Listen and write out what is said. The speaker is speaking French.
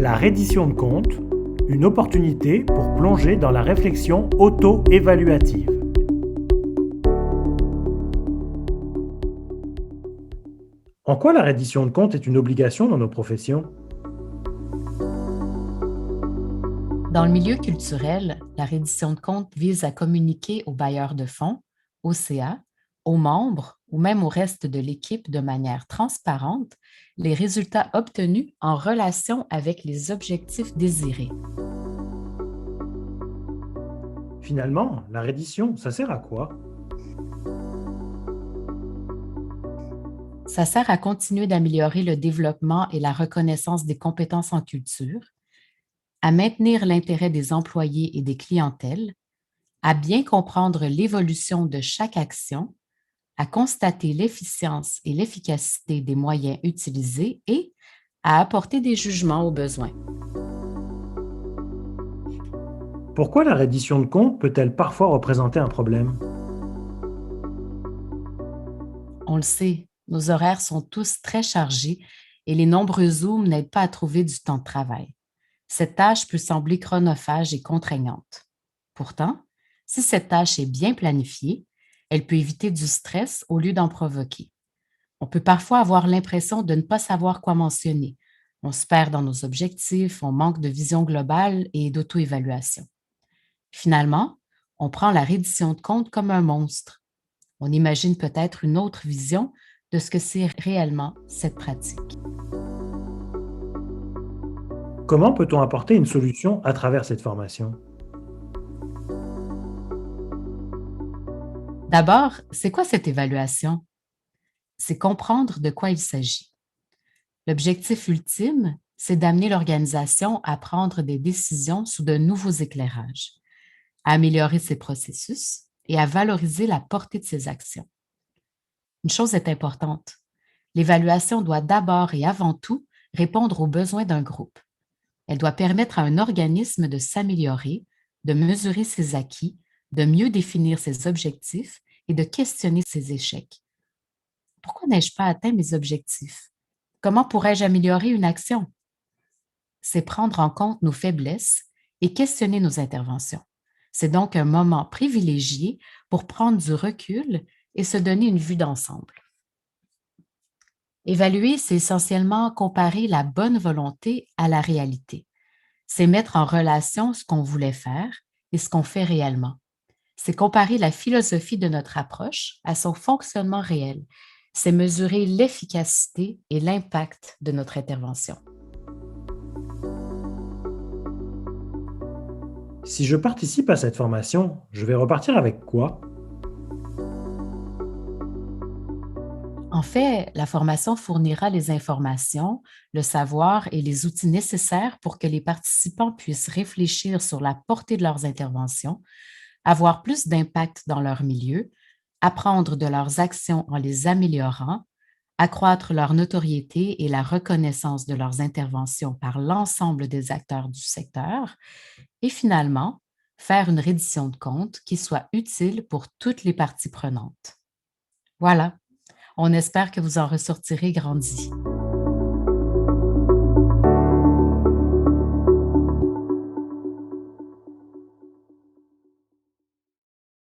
La reddition de compte, une opportunité pour plonger dans la réflexion auto-évaluative. En quoi la reddition de compte est une obligation dans nos professions? Dans le milieu culturel, la reddition de compte vise à communiquer aux bailleurs de fonds, au CA, aux membres ou même au reste de l'équipe de manière transparente les résultats obtenus en relation avec les objectifs désirés. Finalement, la reddition, ça sert à quoi? Ça sert à continuer d'améliorer le développement et la reconnaissance des compétences en culture, à maintenir l'intérêt des employés et des clientèles, à bien comprendre l'évolution de chaque action, à constater l'efficience et l'efficacité des moyens utilisés et à apporter des jugements aux besoins. Pourquoi la reddition de compte peut-elle parfois représenter un problème? On le sait, nos horaires sont tous très chargés et les nombreux Zooms n'aident pas à trouver du temps de travail. Cette tâche peut sembler chronophage et contraignante. Pourtant, si cette tâche est bien planifiée, elle peut éviter du stress au lieu d'en provoquer. On peut parfois avoir l'impression de ne pas savoir quoi mentionner. On se perd dans nos objectifs, on manque de vision globale et d'auto-évaluation. Finalement, on prend la reddition de compte comme un monstre. On imagine peut-être une autre vision de ce que c'est réellement cette pratique. Comment peut-on apporter une solution à travers cette formation? D'abord, c'est quoi cette évaluation? C'est comprendre de quoi il s'agit. L'objectif ultime, c'est d'amener l'organisation à prendre des décisions sous de nouveaux éclairages, à améliorer ses processus et à valoriser la portée de ses actions. Une chose est importante, l'évaluation doit d'abord et avant tout répondre aux besoins d'un groupe. Elle doit permettre à un organisme de s'améliorer, de mesurer ses acquis, de mieux définir ses objectifs et de questionner ses échecs. Pourquoi n'ai-je pas atteint mes objectifs? Comment pourrais-je améliorer une action? C'est prendre en compte nos faiblesses et questionner nos interventions. C'est donc un moment privilégié pour prendre du recul et se donner une vue d'ensemble. Évaluer, c'est essentiellement comparer la bonne volonté à la réalité. C'est mettre en relation ce qu'on voulait faire et ce qu'on fait réellement. C'est comparer la philosophie de notre approche à son fonctionnement réel. C'est mesurer l'efficacité et l'impact de notre intervention. Si je participe à cette formation, je vais repartir avec quoi? En fait, la formation fournira les informations, le savoir et les outils nécessaires pour que les participants puissent réfléchir sur la portée de leurs interventions, avoir plus d'impact dans leur milieu, apprendre de leurs actions en les améliorant, accroître leur notoriété et la reconnaissance de leurs interventions par l'ensemble des acteurs du secteur et finalement, faire une reddition de compte qui soit utile pour toutes les parties prenantes. Voilà, on espère que vous en ressortirez grandi.